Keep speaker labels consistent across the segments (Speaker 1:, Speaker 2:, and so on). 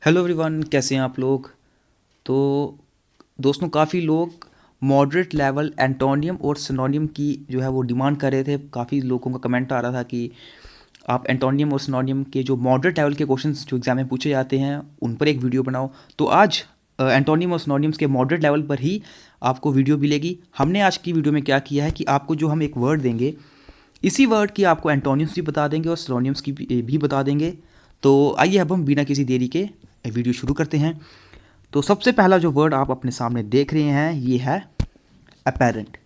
Speaker 1: Hello everyone, कैसे हैं आप लोग। तो दोस्तों, काफ़ी लोग मॉडरेट लेवल एंटोनियम और सिनोनियम की जो है वो डिमांड कर रहे थे। काफ़ी लोगों का कमेंट आ रहा था कि आप एंटोनियम और सिनोनियम के जो मॉडरेट लेवल के क्वेश्चंस जो एग्जाम में पूछे जाते हैं उन पर एक वीडियो बनाओ। तो आज एंटोनियम और सिनोनियम्स के मॉडरेट लेवल पर ही आपको वीडियो मिलेगी। हमने आज की वीडियो में क्या किया है कि आपको जो हम एक वर्ड देंगे, इसी वर्ड की आपको एंटोनिम्स भी बता देंगे और सिनोनिम्स की भी बता देंगे। तो आइए अब हम बिना किसी देरी के वीडियो शुरू करते हैं। तो सबसे पहला जो वर्ड आप अपने सामने देख रहे हैं ये है अपेरेंट।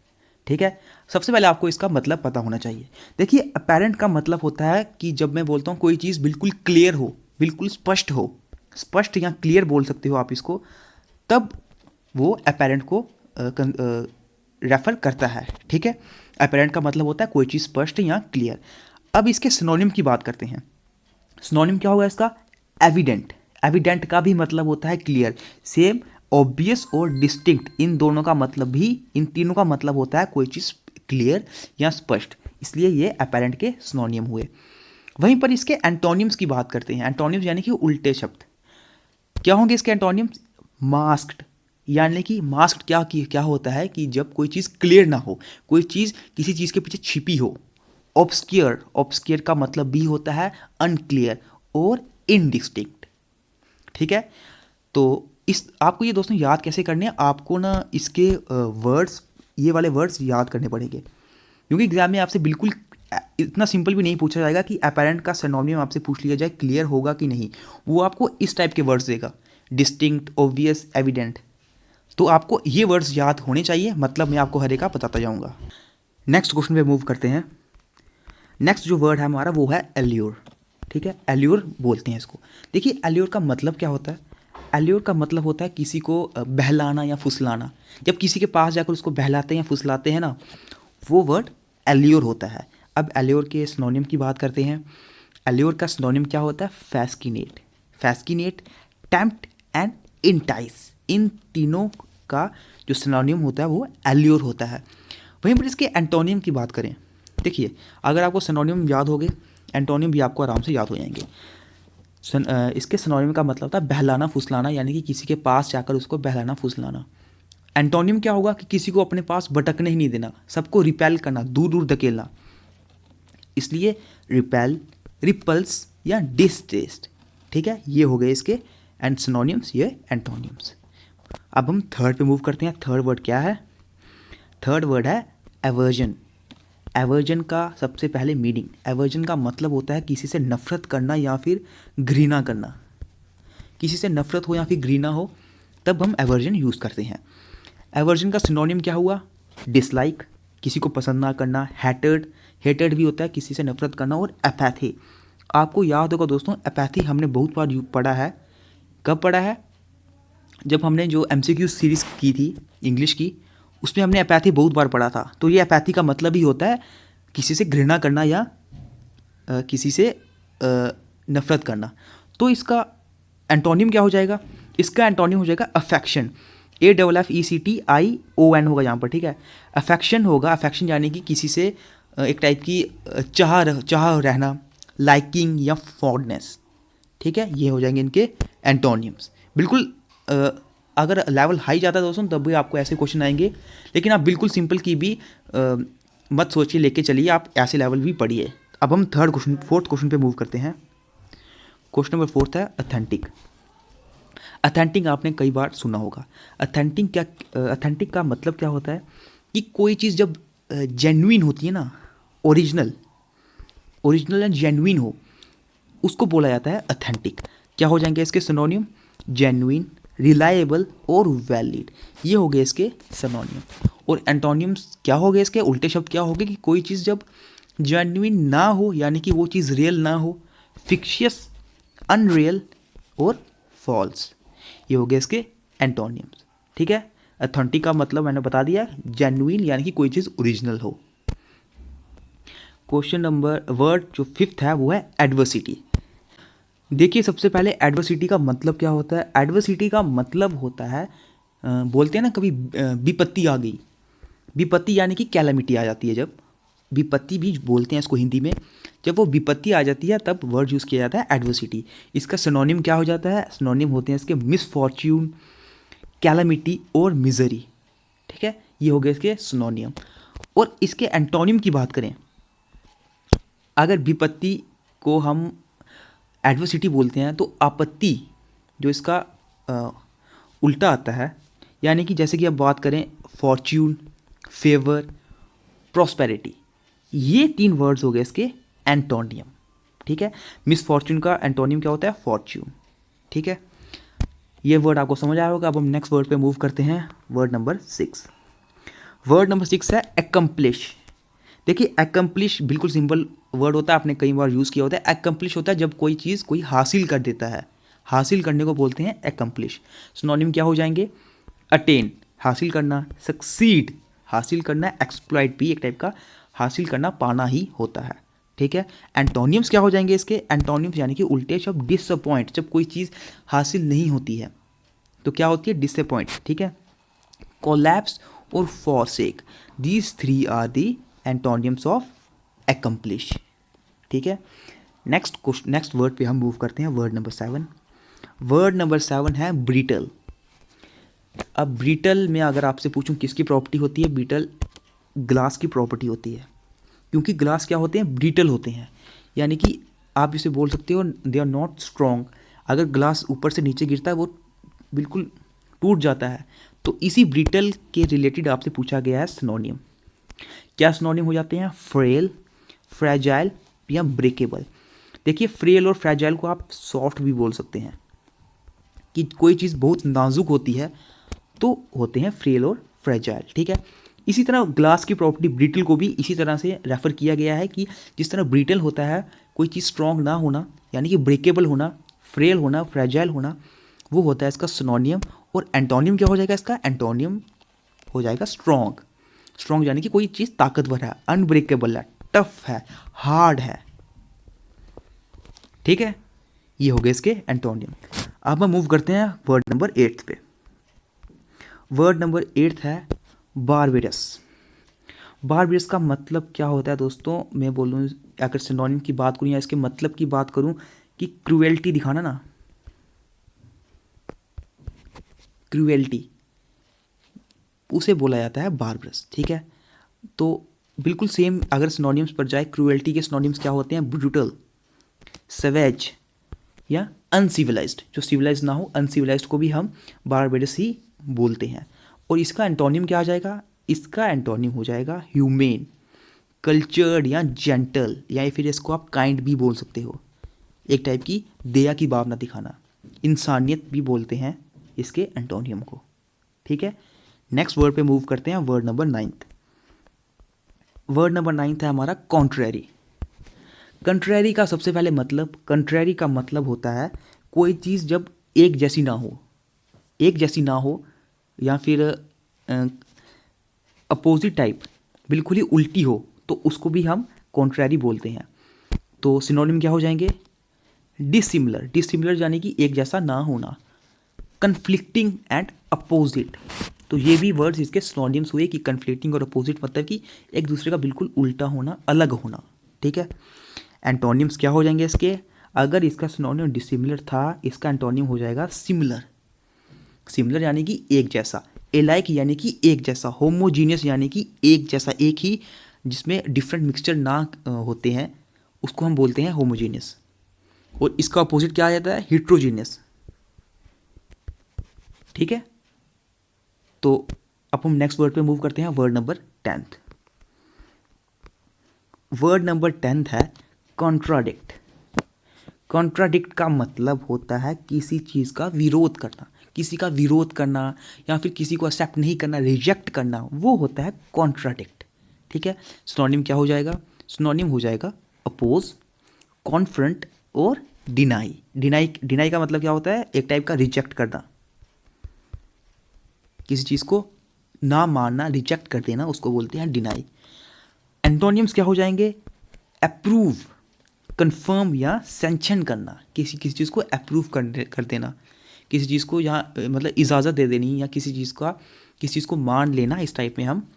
Speaker 1: ठीक है, सबसे पहले आपको इसका मतलब पता होना चाहिए। देखिए, अपेरेंट का मतलब होता है कि जब मैं बोलता हूँ कोई चीज़ बिल्कुल क्लियर हो, बिल्कुल स्पष्ट हो, स्पष्ट या क्लियर बोल सकते हो आप इसको, तब वो अपेरेंट को रेफर करता है। ठीक है, अपेरेंट का मतलब होता है कोई चीज़ स्पष्ट या क्लियर। अब इसके सिनोनिम की बात करते हैं। सिनोनिम क्या होगा इसका? एविडेंट। एविडेंट का भी मतलब होता है क्लियर। सेम ऑब्वियस और डिस्टिंक्ट, इन दोनों का मतलब भी, इन तीनों का मतलब होता है कोई चीज़ क्लियर या स्पष्ट, इसलिए ये अपेरेंट के सिनोनिम हुए। वहीं पर इसके एंटोनिम्स की बात करते हैं। एंटोनिम्स यानी कि उल्टे शब्द। क्या होंगे इसके एंटोनिम्स? मास्क्ड। यानी कि मास्क्ड क्या होता है कि जब कोई चीज़ क्लियर ना हो, कोई चीज़ किसी चीज़ के पीछे छिपी हो। ऑब्सक्योर, ऑब्सक्योर का मतलब भी होता है अनक्लियर और इनडिस्टिंक्ट। ठीक है, तो इस आपको ये दोस्तों याद कैसे करने हैं, आपको ना इसके वर्ड्स, ये वाले वर्ड्स याद करने पड़ेंगे, क्योंकि एग्जाम में आपसे बिल्कुल इतना सिंपल भी नहीं पूछा जाएगा कि अपेरेंट का सिनोनिम आपसे पूछ लिया जाए क्लियर होगा कि नहीं। वो आपको इस टाइप के वर्ड्स देगा, डिस्टिंक्ट, ऑब्वियस, एविडेंट। तो आपको ये वर्ड्स याद होने चाहिए, मतलब मैं आपको हर एक का बताता जाऊंगा। नेक्स्ट क्वेश्चन पे मूव करते हैं। नेक्स्ट जो वर्ड है हमारा वो है एल्योर। ठीक है, एल्योर बोलते हैं इसको। देखिए, एल्योर का मतलब क्या होता है? एल्योर का मतलब होता है किसी को बहलाना या फुसलाना। जब किसी के पास जाकर उसको बहलाते हैं या फुसलाते हैं ना, वो वर्ड एल्योर होता है। अब एल्योर के सिनोनिम की बात करते हैं। एल्योर का सिनोनिम क्या होता है? फैस्किनेट। फैस्किनेट, टेम्प्ट एंड इंटाइस, इन तीनों का जो सिनोनिम होता है वो एल्योर होता है। वहीं पर इसके एंटोनियम की बात करें, देखिए, अगर आपको सिनोनिम याद हो गए, एंटोनियम भी आपको आराम से याद हो जाएंगे। इसके सिनोनिम का मतलब होता है बहलाना फुसलाना, यानी कि किसी के पास जाकर उसको बहलाना फुसलाना। एंटोनिम क्या होगा कि किसी को अपने पास भटकने ही नहीं देना, सबको रिपेल करना, दूर दूर धकेलना, इसलिए रिपेल, रिपल्स या डिसटेस्ट। ठीक है, ये हो गए इसके एंड सिनोनिम्स, ये एंटोनिम्स। अब हम थर्ड पे मूव करते हैं। थर्ड वर्ड क्या है? थर्ड वर्ड है एवर्जन। एवर्जन का सबसे पहले मीनिंग, एवर्जन का मतलब होता है किसी से नफरत करना या फिर घृणा करना। किसी से नफरत हो या फिर घृणा हो, तब हम एवर्जन यूज़ करते हैं। एवर्जन का सिनोनिम क्या हुआ? डिसलाइक, किसी को पसंद ना करना। हैटेड, हेटेड भी होता है किसी से नफरत करना। और एपैथी, आपको याद होगा दोस्तों, एपैथी हमने बहुत बार पढ़ा है। कब पढ़ा है? जब हमने जो एमसीक्यू सीरीज़ की थी इंग्लिश की, उसमें हमने एपैथी बहुत बार पढ़ा था। तो ये एपैथी का मतलब ही होता है किसी से घृणा करना या किसी से नफरत करना। तो इसका एंटोनिम क्या हो जाएगा? इसका एंटोनिम हो जाएगा अफेक्शन। AFFECTION होगा यहाँ पर। ठीक है, अफेक्शन होगा। अफेक्शन यानी कि किसी से एक टाइप की चाह रहना, लाइकिंग या फॉन्डनेस। ठीक है, ये हो जाएंगे इनके एंटोनियम्स। बिल्कुल अगर लेवल हाई जाता है दोस्तों तब भी आपको ऐसे क्वेश्चन आएंगे, लेकिन आप बिल्कुल सिंपल की भी मत सोचिए, लेके चलिए, आप ऐसे लेवल भी पढ़िए। अब हम फोर्थ क्वेश्चन पे मूव करते हैं। क्वेश्चन नंबर फोर्थ है अथेंटिक। अथेंटिक आपने कई बार सुना होगा। अथेंटिक का मतलब क्या होता है कि कोई चीज़ जब जेन्युइन होती है ना, ओरिजिनल, ओरिजिनल एंड जेन्युइन हो, उसको बोला जाता है अथेंटिक। क्या हो जाएंगे इसके सिनोनियम? जेन्युइन, रिलायबल और वैलिड, ये हो गए इसके सिनोनियम। और एंटोनियम्स क्या हो गए इसके? उल्टे शब्द क्या हो गए कि कोई चीज़ जब जेन्युइन ना हो, यानी कि वो चीज़ रियल ना हो, फिक्शियस, अनरियल और फॉल्स, ये हो गए इसके एंटोनियम्स। ठीक है, अथेंटिक का मतलब मैंने बता दिया, जेन्युइन यानी कि कोई चीज़ ओरिजिनल हो। क्वेश्चन नंबर वर्ड जो फिफ्थ है वो है एडवर्सिटी। देखिए, सबसे पहले एडवर्सिटी का मतलब क्या होता है? एडवर्सिटी का मतलब होता है बोलते हैं ना कभी विपत्ति आ गई। विपत्ति यानी कि कैलेमिटी आ जाती है जब, विपत्ति भी बोलते हैं इसको हिंदी में। जब वो विपत्ति आ जाती है तब वर्ड यूज़ किया जाता है एडवर्सिटी। इसका सिनोनिम क्या हो जाता है? सिनोनिम होते हैं इसके मिसफॉर्च्यून, कैलामिटी और मिजरी। ठीक है, ये हो गए इसके सिनोनिम। और इसके एंटोनिम की बात करें, अगर विपत्ति को हम एडवर्सिटी बोलते हैं तो आपत्ति जो इसका उल्टा आता है, यानी कि जैसे कि अब बात करें फॉर्च्यून, फेवर, प्रॉस्पेरिटी, ये 3 वर्ड्स हो गए इसके एंटोनियम। ठीक है, मिसफॉर्च्यून का एंटोनियम क्या होता है? फॉर्च्यून। ठीक है, ये वर्ड आपको समझ आया होगा। अब हम नेक्स्ट वर्ड पे मूव करते हैं, वर्ड नंबर 6। वर्ड नंबर 6 है एकम्प्लिश। देखिए एकम्प्लिश बिल्कुल सिंपल वर्ड होता है, आपने कई बार यूज़ किया होता है। एकम्प्लिश होता है जब कोई चीज़ कोई हासिल कर देता है, हासिल करने को बोलते हैं एकम्प्लिश। सिनोनिम क्या हो जाएंगे? अटेन, हासिल करना, सक्सीड, हासिल करना, एक्सप्लॉइट भी एक टाइप का हासिल करना, पाना ही होता है। ठीक है, एंटोनियम्स क्या हो जाएंगे इसके? एंटोनियम्स यानी कि उल्टे शब्द डिसअपॉइंट, जब कोई चीज़ हासिल नहीं होती है तो क्या होती है? डिसअपॉइंट। ठीक है, कोलैप्स और forsake, these 3 are the antonyms of accomplish. ठीक है, नेक्स्ट वर्ड पे हम मूव करते हैं, वर्ड नंबर 7। वर्ड नंबर 7 है ब्रिटल। अब ब्रिटल में अगर आपसे पूछूं किसकी प्रॉपर्टी होती है? ब्रिटल ग्लास की प्रॉपर्टी होती है, क्योंकि ग्लास क्या होते हैं? ब्रिटल होते हैं, यानी कि आप इसे बोल सकते हो दे आर नॉट स्ट्रॉन्ग। अगर ग्लास ऊपर से नीचे गिरता है वो बिल्कुल टूट जाता है। तो इसी ब्रिटल के रिलेटेड आपसे पूछा गया है सिनोनिम। क्या सिनोनिम हो जाते हैं? फ्रेल, फ्रेजाइल या ब्रेकेबल। देखिए फ्रेल और फ्रेजाइल को आप सॉफ्ट भी बोल सकते हैं, कि कोई चीज़ बहुत नाजुक होती है तो होते हैं फ्रेल और फ्रेजाइल। ठीक है, इसी तरह ग्लास की प्रॉपर्टी ब्रिटल को भी इसी तरह से रेफर किया गया है कि जिस तरह ब्रिटल होता है कोई चीज़ स्ट्रॉन्ग ना होना, यानी कि ब्रेकेबल होना, फ्रेल होना, फ्रेजाइल होना, वो होता है इसका सिनोनियम। और एंटोनियम क्या हो जाएगा इसका? एंटोनियम हो जाएगा स्ट्रॉन्ग। स्ट्रॉन्ग यानी कि कोई चीज़ ताकतवर है, अनब्रेकेबल है, टफ है, हार्ड है। ठीक है, ये हो गए इसके एंटोनियम। अब हम मूव करते हैं वर्ड नंबर 8 पे। वर्ड नंबर 8 है बारबेरस। बारबेरस का मतलब क्या होता है दोस्तों? मैं बोलूँ अगर सिनोनिम की बात करूँ या इसके मतलब की बात करूँ कि क्रूएल्टी दिखाना ना, क्रूएल्टी, उसे बोला जाता है बारबरस। ठीक है, तो बिल्कुल सेम अगर सिनोनिम्स पर जाए, क्रूएल्टी के सिनोनिम्स क्या होते हैं? ब्रूटल, सवेज या अनसिविलाइज्ड। जो सिविलाइज्ड ना हो, अनसिविलाइज्ड को भी हम बारबेरस ही बोलते हैं। और इसका एंटोनिम क्या आ जाएगा? इसका एंटोनिम हो जाएगा ह्यूमेन, कल्चर्ड या जेंटल, या फिर इसको आप काइंड भी बोल सकते हो, एक टाइप की दया की भावना दिखाना, इंसानियत भी बोलते हैं इसके एंटोनियम को। ठीक है, नेक्स्ट वर्ड पे मूव करते हैं, वर्ड नंबर 9। वर्ड नंबर 9 है हमारा कॉन्ट्रेरी। कंट्रेरी का सबसे पहले मतलब, कंट्रेरी का मतलब होता है कोई चीज़ जब एक जैसी ना हो, एक जैसी ना हो, या फिर अपोजिट टाइप, बिल्कुल ही उल्टी हो, तो उसको भी हम कॉन्ट्रेरी बोलते हैं। तो सिनोनिम क्या हो जाएंगे? डिसिमिलर, डिसिमिलर यानी कि एक जैसा ना होना, कन्फ्लिक्टिंग एंड अपोजिट। तो ये भी वर्ड्स इसके सिनोनिम्स हुए कि कन्फ्लिक्टिंग और अपोजिट मतलब कि एक दूसरे का बिल्कुल उल्टा होना, अलग होना। ठीक है, एंटोनिम्स क्या हो जाएंगे इसके? अगर इसका सिनोनिम डिसिमिलर था, इसका एंटोनिम हो जाएगा सिमिलर। सिमिलर यानी कि एक जैसा, एलाइक यानी कि एक जैसा, होमोजीनियस यानी कि एक जैसा, एक ही जिसमें डिफरेंट मिक्सचर ना होते हैं उसको हम बोलते हैं होमोजीनियस। और इसका अपोजिट क्या आ जाता है? हिट्रोजीनियस। ठीक है, तो अब हम नेक्स्ट वर्ड पे मूव करते हैं, वर्ड नंबर 10। वर्ड नंबर 10 है कॉन्ट्राडिक्ट। कॉन्ट्राडिक्ट का मतलब होता है किसी चीज़ का विरोध करना, किसी का विरोध करना या फिर किसी को एक्सेप्ट नहीं करना, रिजेक्ट करना, वो होता है कॉन्ट्राडिक्ट। ठीक है, सिनोनिम क्या हो जाएगा? सिनोनिम हो जाएगा अपोज, कॉन्फ्रंट और डिनाई। डिनाई का मतलब क्या होता है? एक टाइप का रिजेक्ट करना, किसी चीज़ को ना मानना, रिजेक्ट कर देना, उसको बोलते हैं डिनाई। एंटोनियम्स क्या हो जाएंगे? अप्रूव, कंफर्म या सैंक्शन करना, किसी चीज़ को अप्रूव कर देना, किसी चीज़ को यहाँ मतलब इजाज़त दे देनी, या किसी चीज़ को मान लेना, इस टाइप में हम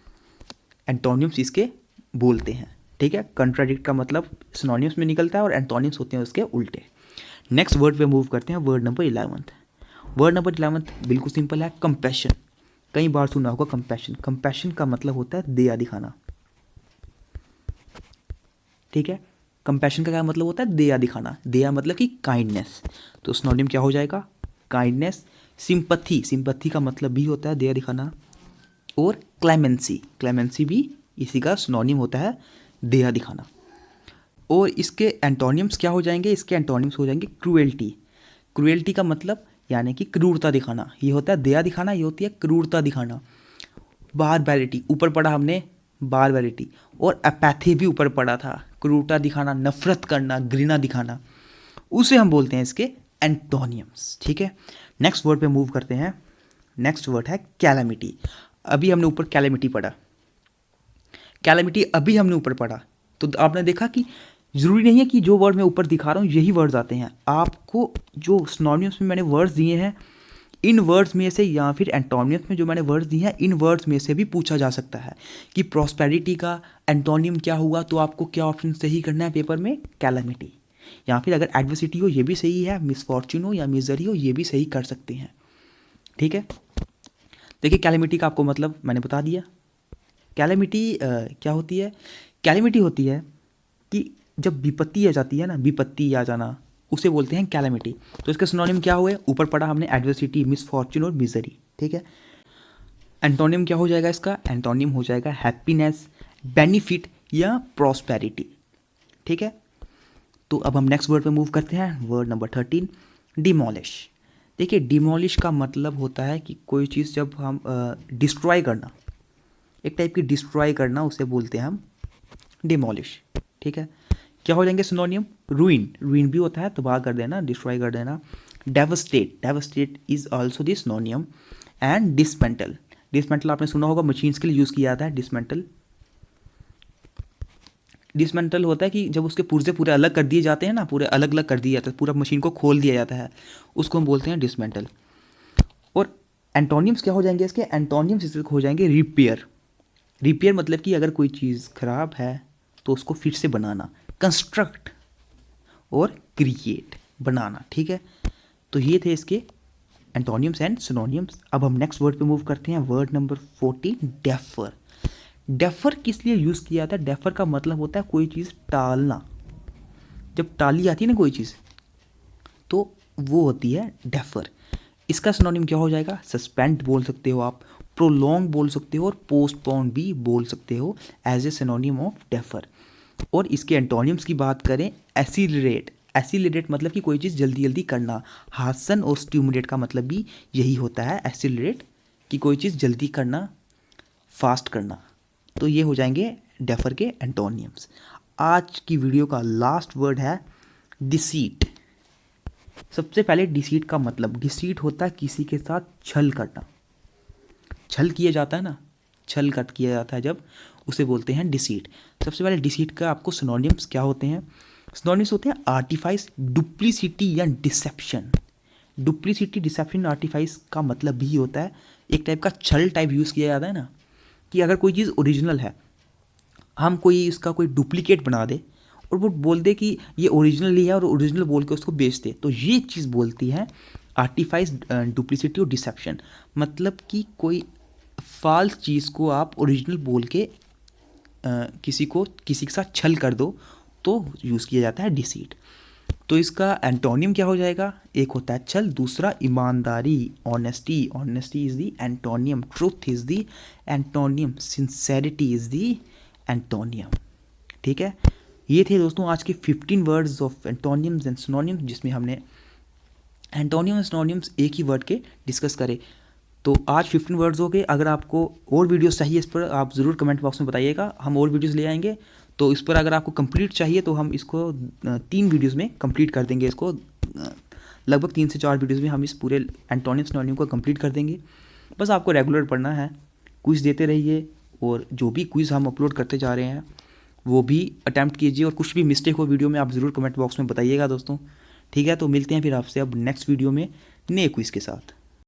Speaker 1: एंटोनियम्स इसके बोलते हैं। ठीक है, कंट्राडिक्ट का मतलब सिनोनिम्स में निकलता है और एंटोनिम्स होते हैं उसके उल्टे। नेक्स्ट वर्ड पे मूव करते हैं, वर्ड नंबर 11। वर्ड नंबर 11 बिल्कुल सिंपल है, कंपैशन। कई बार सुना होगा कंपैशन। कंपैशन का मतलब होता है दया दिखाना, ठीक है। कंपैशन का क्या मतलब होता है? दया दिखाना। दया मतलब कि काइंडनेस, तो सिनोनिम क्या हो जाएगा? काइंडनेस। सिंपथी, सिंपथी का मतलब भी होता है दया दिखाना। और क्लेमेंसी, क्लेमेंसी भी इसी का सिनोनिम होता है दया दिखाना। और इसके एंटोनिम्स क्या हो जाएंगे? इसके एंटोनिम्स हो जाएंगे क्रूएल्टी। क्रूएल्टी का मतलब यानी कि क्रूरता दिखाना, ये होता है दया दिखाना, ये होती है क्रूरता दिखाना। बारबैरिटी ऊपर पढ़ा हमने, बारबैरिटी। और अपैथी भी ऊपर पढ़ा था, क्रूरता दिखाना, नफरत करना, घृणा दिखाना, उसे हम बोलते हैं इसके एंटोनियम्स, ठीक है। नेक्स्ट वर्ड पे मूव करते हैं। नेक्स्ट वर्ड है कैलामिटी। अभी हमने ऊपर कैलामिटी पढ़ा, कैलामिटी अभी हमने ऊपर पढ़ा, तो आपने देखा कि ज़रूरी नहीं है कि जो वर्ड मैं ऊपर दिखा रहा हूँ यही वर्ड्स आते हैं। आपको जो सिनोनिम्स में मैंने वर्ड्स दिए हैं, इन वर्ड्स में से या फिर एंटोनिम्स में जो मैंने वर्ड्स दिए हैं, इन वर्ड्स में से भी पूछा जा सकता है कि प्रॉस्पेरिटी का एंटोनिम क्या हुआ, तो आपको क्या ऑप्शन सही करना है पेपर में? कैलामिटी। या फिर अगर एडवर्सिटी हो ये भी सही है, मिसफॉर्च्यून हो या मिजरी हो ये भी सही कर सकते हैं, ठीक है। देखिए कैलामिटी का आपको मतलब मैंने बता दिया। कैलामिटी क्या होती है? कैलामिटी होती है कि जब विपत्ति आ जाती है ना, विपत्ति आ जाना, उसे बोलते हैं कैलामिटी। तो इसके सिनोनिम क्या हुए? ऊपर पढ़ा हमने एडवर्सिटी, मिसफॉर्च्यून और मिजरी, ठीक है। एंटोनिम क्या हो जाएगा इसका? एंटोनिम हो जाएगा हैप्पीनेस, बेनिफिट या प्रॉस्पेरिटी, ठीक है। तो अब हम नेक्स्ट वर्ड पे मूव करते हैं, वर्ड नंबर 13, डिमोलिश। देखिए डिमोलिश का मतलब होता है कि कोई चीज़ जब हम डिस्ट्रॉय करना, एक टाइप की डिस्ट्रॉय करना, उसे बोलते हैं हम डिमोलिश, ठीक है। क्या हो जाएंगे सिनोनियम? रूइन, रूइन भी होता है तबाह कर देना, डिस्ट्रॉय कर देना। Devastate, devastate is also the सिनोनियम। And dismantle, dismantle आपने सुना होगा, मशीन्स के लिए यूज़ किया जाता है डिसमेंटल। डिसमेंटल होता है कि जब उसके पुर्जे पूरे अलग कर दिए जाते हैं ना, पूरे अलग अलग कर दिए जाते हैं, पूरा मशीन को खोल दिया जाता है, उसको हम बोलते हैं डिसमेंटल। और एंटोनियम्स क्या हो जाएंगे इसके? एंटोनियम्स इसके हो जाएंगे रिपेयर। रिपेयर मतलब कि अगर कोई चीज़ खराब है तो उसको फिर से बनाना, कंस्ट्रक्ट और क्रिएट, बनाना, ठीक है। तो ये थे इसके एंटोनियम्स एंड सिनोनियम्स। अब हम नेक्स्ट वर्ड पे मूव करते हैं, वर्ड नंबर 14, डेफर। डेफर किस लिए यूज़ किया जाता है? डेफर का मतलब होता है कोई चीज़ टालना। जब टाली जाती है ना कोई चीज़, तो वो होती है डेफर। इसका सिनोनिम क्या हो जाएगा? सस्पेंड बोल सकते हो आप, प्रोलॉन्ग बोल सकते हो और पोस्टपोन भी बोल सकते हो as a synonym of defer. और इसके एंटोनिम्स की बात करें, एसिलरेट। एसिलरेट मतलब कि कोई चीज़ जल्दी जल्दी करना। हासन और स्टिमुलेट का मतलब भी यही होता है, एसिलरेट, कि कोई चीज़ जल्दी करना, फास्ट करना। तो ये हो जाएंगे डेफर के एंटोनियम्स। आज की वीडियो का लास्ट वर्ड है डिसीट। सबसे पहले डिसीट का मतलब, डिसीट होता है किसी के साथ छल करना, छल किया जाता है ना, छल कर किया जाता है जब, उसे बोलते हैं डिसीट। सबसे पहले डिसीट का आपको सिनोनिम्स क्या होते हैं? सिनोनिम्स होते हैं आर्टिफाइस, डुप्लीसिटी या डिसेप्शन। डुप्लीसिटी, डिसेप्शन, आर्टिफाइस का मतलब भी होता है एक टाइप का छल टाइप यूज़ किया जाता है ना, कि अगर कोई चीज़ ओरिजिनल है, हम कोई इसका कोई डुप्लीकेट बना दे और वो बोल दे कि ये ओरिजिनल ही है और ओरिजिनल बोल के उसको बेच दे, तो ये चीज़ बोलती है आर्टिफाइस, डुप्लीसिटी और डिसेप्शन। मतलब कि कोई फाल्स चीज़ को आप ओरिजिनल बोल के किसी के साथ छल कर दो, तो यूज़ किया जाता है डिसीट। तो इसका एंटोनिम क्या हो जाएगा? एक होता है छल, दूसरा ईमानदारी, honesty, honesty is the antonym, truth is the antonym, sincerity is the antonym, ठीक है। ये थे दोस्तों आज के 15 वर्ड्स ऑफ एंटोनियम्स एंड सिनोनियम्स, जिसमें हमने एंटोनियम एंड सिनोनियम्स एक ही वर्ड के डिस्कस करे। तो आज 15 वर्ड्स हो गए। अगर आपको और वीडियोस चाहिए इस पर, आप ज़रूर कमेंट बॉक्स में बताइएगा, हम और वीडियोस ले आएंगे। तो इस पर अगर आपको कंप्लीट चाहिए तो हम इसको 3 वीडियोस में कंप्लीट कर देंगे। इसको लगभग 3 से 4 वीडियोस में हम इस पूरे एंटोनियम सिनोनियम को कंप्लीट कर देंगे। बस आपको रेगुलर पढ़ना है, क्विज़ देते रहिए, और जो भी क्विज़ हम अपलोड करते जा रहे हैं वो भी अटैम्प्ट कीजिए, और कुछ भी मिस्टेक हो वीडियो में आप ज़रूर कमेंट बॉक्स में बताइएगा दोस्तों, ठीक है। तो मिलते हैं फिर आपसे अब नेक्स्ट वीडियो में नए क्विज़ के साथ।